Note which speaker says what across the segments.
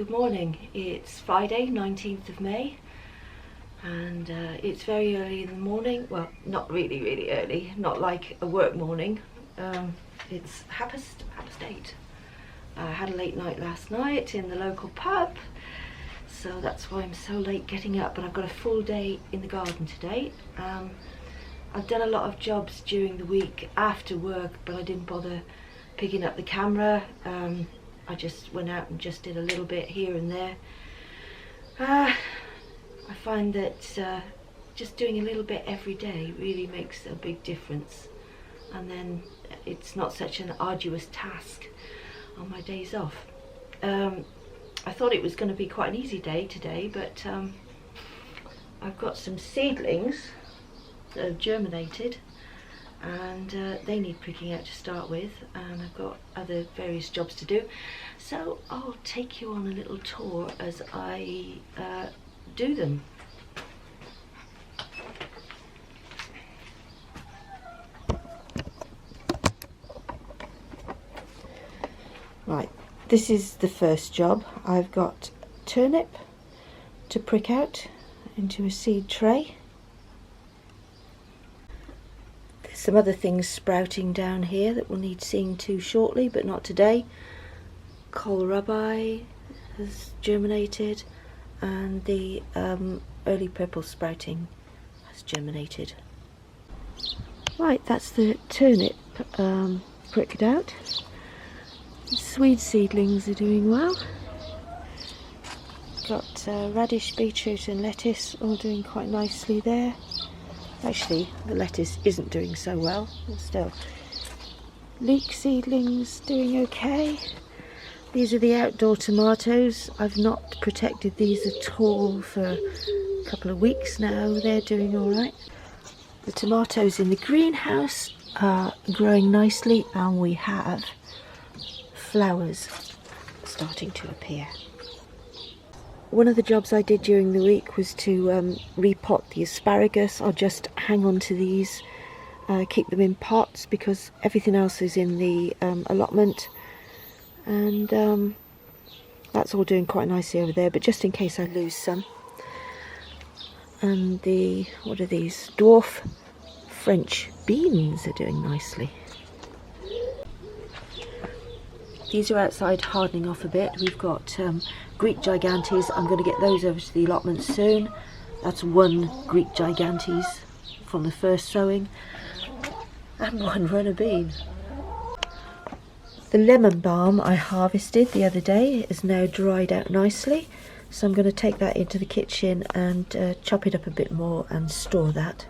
Speaker 1: good morning. It's Friday, 19th of May, and it's very early in the morning. Well, not really early, not like a work morning. It's half past 8. I had a late night last night in the local pub, so that's why I'm so late getting up, but I've got a full day in the garden today. I've done a lot of jobs during the week after work, but I didn't bother picking up the camera. I just went out and just did a little bit here and there. I find that just doing a little bit every day really makes a big difference, and then it's not such an arduous task on my days off. I thought it was going to be quite an easy day today, but I've got some seedlings that have germinated, and they need pricking out to start with, and I've got other various jobs to do, so I'll take you on a little tour as I do them. Right, this is the first job. I've got turnip to prick out into a seed tray. Some other things sprouting down here that will need seeing to shortly, but not today. Kohlrabi has germinated, and the early purple sprouting has germinated. Right, that's the turnip pricked out. The Swede seedlings are doing well. Got radish, beetroot and lettuce all doing quite nicely there. Actually, the lettuce isn't doing so well, but still. Leek seedlings doing okay. These are the outdoor tomatoes. I've not protected these at all for a couple of weeks now. They're doing alright. The tomatoes in the greenhouse are growing nicely, and we have flowers starting to appear. One of the jobs I did during the week was to repot the asparagus. I'll just hang on to these, keep them in pots because everything else is in the allotment, and that's all doing quite nicely over there, but just in case I lose some. And the, what are these? Dwarf French beans are doing nicely. These are outside hardening off a bit. We've got Greek gigantes. I'm going to get those over to the allotment soon. That's one Greek gigantes from the first sowing, and one runner bean. The lemon balm I harvested the other day is now dried out nicely, so I'm going to take that into the kitchen and chop it up a bit more and store that.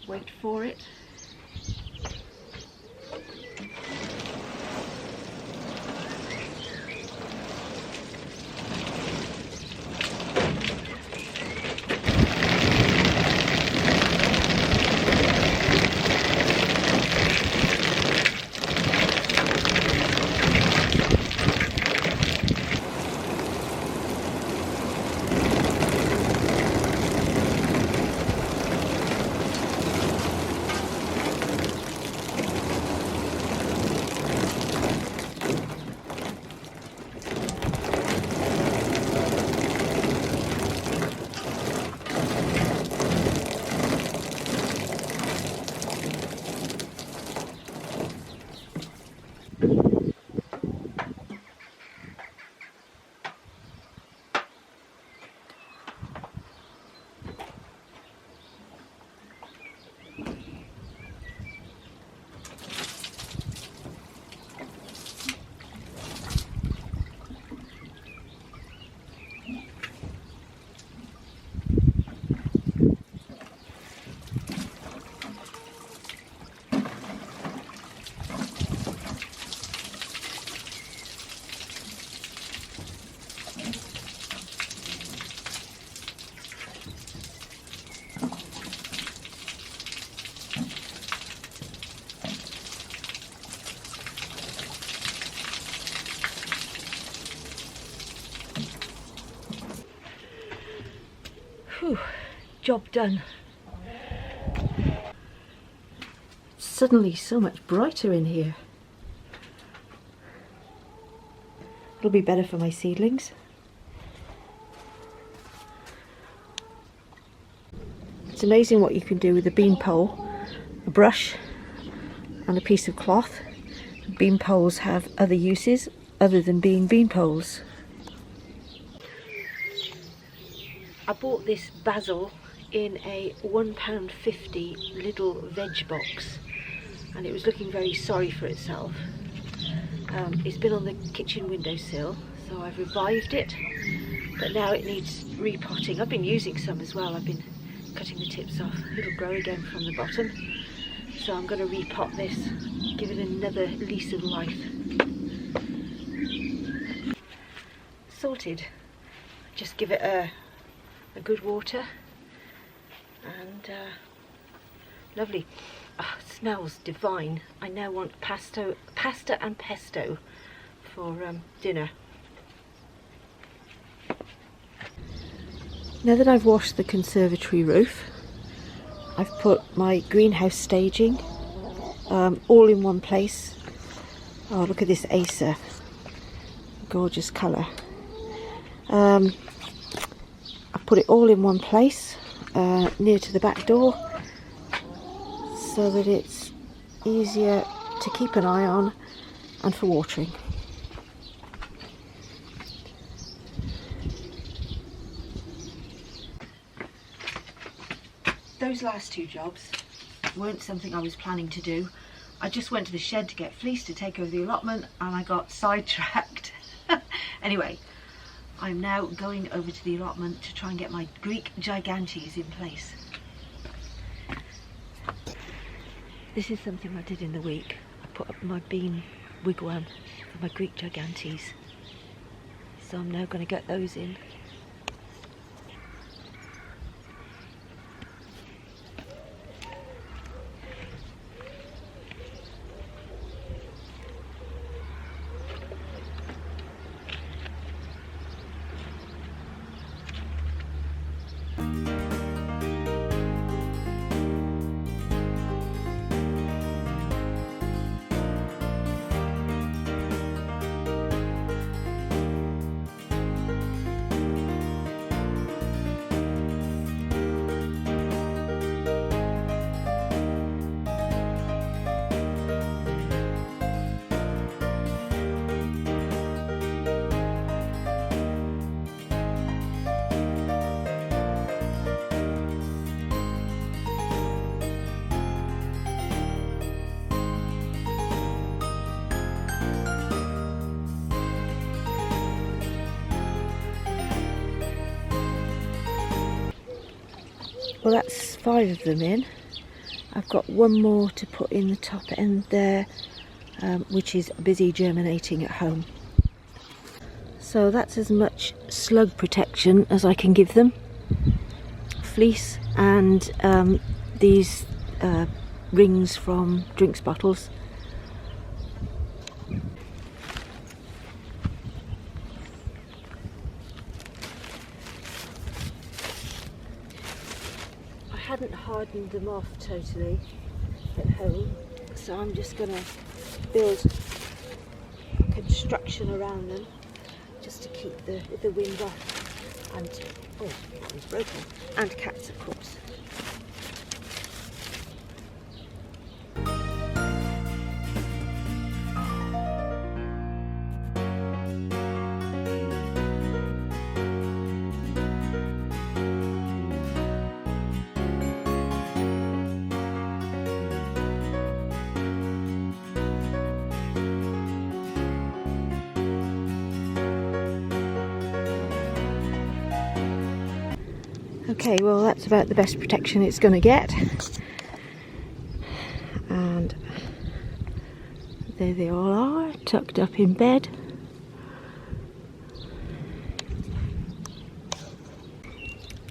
Speaker 1: Wait for it. job done. It's suddenly so much brighter in here. It'll be better for my seedlings. It's amazing what you can do with a bean pole, a brush and a piece of cloth. Bean poles have other uses other than being bean poles. I bought this basil in a £1.50 little veg box, and it was looking very sorry for itself. It's been on the kitchen windowsill, so I've revived it, but now it needs repotting. I've been using some as well. I've been cutting the tips off. It'll grow again from the bottom, so I'm going to repot this, give it another lease of life. Sorted. Just give it a good water, and lovely. Oh, it smells divine. I now want pasta and pesto for dinner. Now that I've washed the conservatory roof, I've put my greenhouse staging all in one place. Oh, look at this Acer, gorgeous colour. I've put it all in one place near to the back door, so that it's easier to keep an eye on and for watering. Those last two jobs weren't something I was planning to do. I just went to the shed to get fleece to take over the allotment, and I got sidetracked. Anyway, I'm now going over to the allotment to try and get my Greek gigantes in place. This is something I did in the week. I put up my bean wigwam for my Greek gigantes. So I'm now going to get those in. Well, that's 5 of them in. I've got one more to put in the top end there, which is busy germinating at home. So that's as much slug protection as I can give them. Fleece and these rings from drinks bottles. I hadn't hardened them off totally at home, so I'm just going to build construction around them just to keep the wind off, and oh, that was broken, and cats of course. Okay, well that's about the best protection it's going to get, and there they all are, tucked up in bed.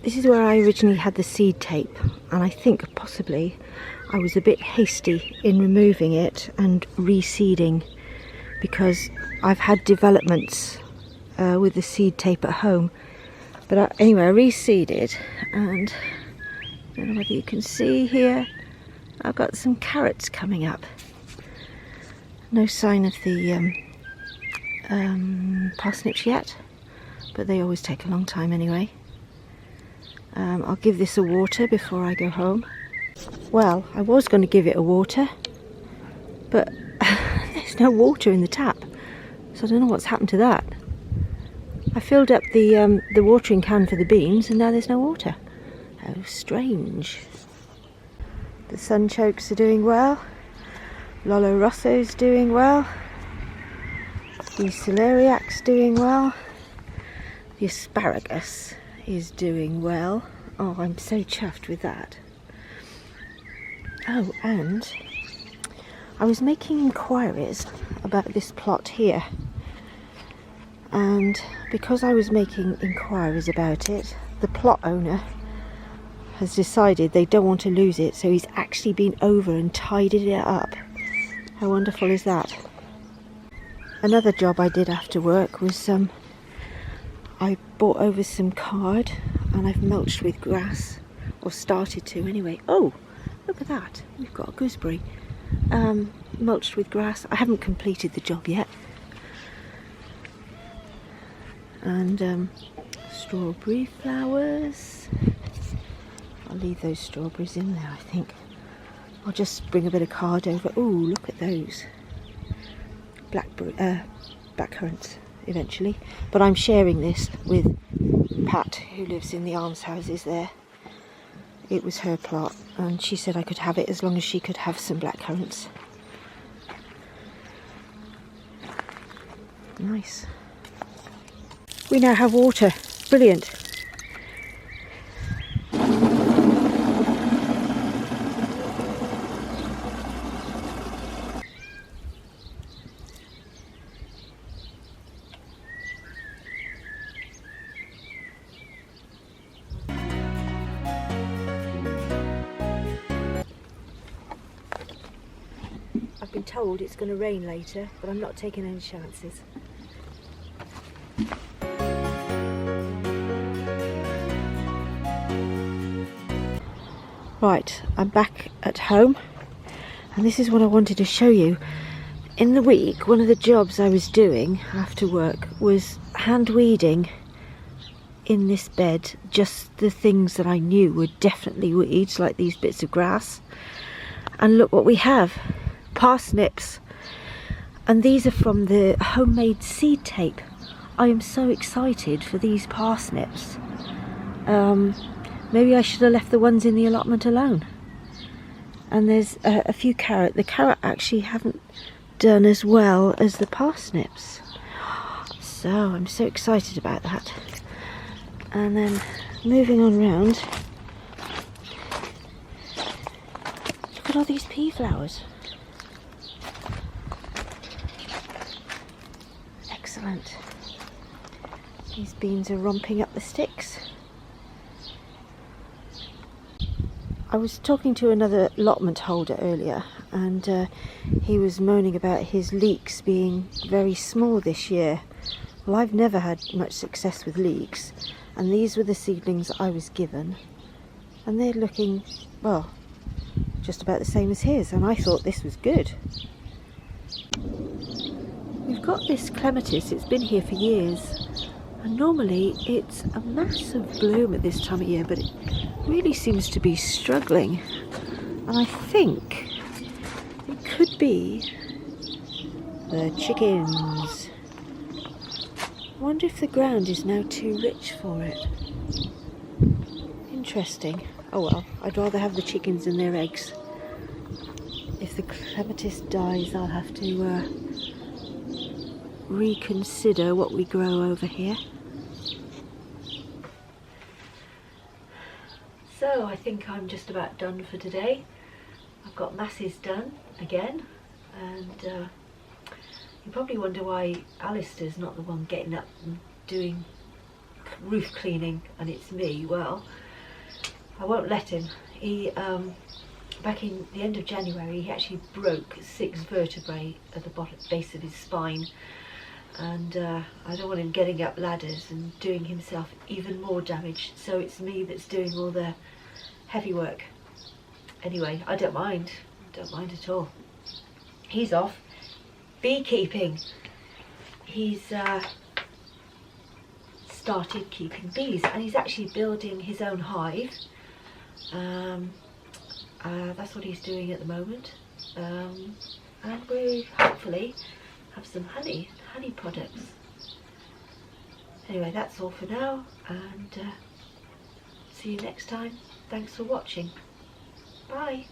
Speaker 1: This is where I originally had the seed tape, and I think possibly I was a bit hasty in removing it and reseeding, because I've had developments with the seed tape at home. But anyway, I reseeded, and Don't know whether you can see here. I've got some carrots coming up. No sign of the parsnips yet, but they always take a long time anyway. I'll give this a water before I go home. Well, I was going to give it a water, but there's no water in the tap, so I don't know what's happened to that. I filled up the watering can for the beans and now there's no water. Oh, strange. The sunchokes are doing well. Lolo Rosso's doing well. The celeriac's doing well. The asparagus is doing well. Oh, I'm so chuffed with that. Oh, and I was making inquiries about this plot here. And because I was making inquiries about it, the plot owner has decided they don't want to lose it, so he's actually been over and tidied it up. How wonderful is that? Another job I did after work was I brought over some card and I've mulched with grass, or started to anyway. Oh, look at that, we've got a gooseberry. Mulched with grass. I haven't completed the job yet. And strawberry flowers. I'll leave those strawberries in there, I think. I'll just bring a bit of card over. Oh, look at those. Blackcurrants eventually. But I'm sharing this with Pat, who lives in the almshouses there. It was her plot, and she said I could have it as long as she could have some blackcurrants. Nice. We now have water. Brilliant. I've been told it's going to rain later, but I'm not taking any chances. Right, I'm back at home, and this is what I wanted to show you. In the week, one of the jobs I was doing after work was hand weeding in this bed, just the things that I knew were definitely weeds, like these bits of grass. And look what we have. Parsnips, and these are from the homemade seed tape. I am so excited for these parsnips. Maybe I should have left the ones in the allotment alone. And there's a few carrot. The carrot actually haven't done as well as the parsnips, so I'm so excited about that. And then moving on round, look at all these pea flowers. Excellent. These beans are romping up the sticks. I was talking to another allotment holder earlier, and he was moaning about his leeks being very small this year. Well, I've never had much success with leeks, and these were the seedlings I was given, and they're looking, well, just about the same as his, and I thought this was good. We've got this clematis. It's been here for years, and normally it's a massive bloom at this time of year, but it really seems to be struggling, and I think it could be the chickens. I wonder if the ground is now too rich for it. Interesting. Oh well, I'd rather have the chickens than their eggs. If the clematis dies, I'll have to reconsider what we grow over here. So I think I'm just about done for today. I've got masses done again, and you probably wonder why Alistair's not the one getting up and doing roof cleaning and it's me. Well, I won't let him. He back in the end of January, he actually broke 6 vertebrae at the bottom base of his spine, and I don't want him getting up ladders and doing himself even more damage, so it's me that's doing all the heavy work. Anyway, I don't mind at all. He's off beekeeping. He's started keeping bees, and he's actually building his own hive. That's what he's doing at the moment, and we hopefully have some honey products. Anyway, that's all for now, and see you next time. Thanks for watching. Bye.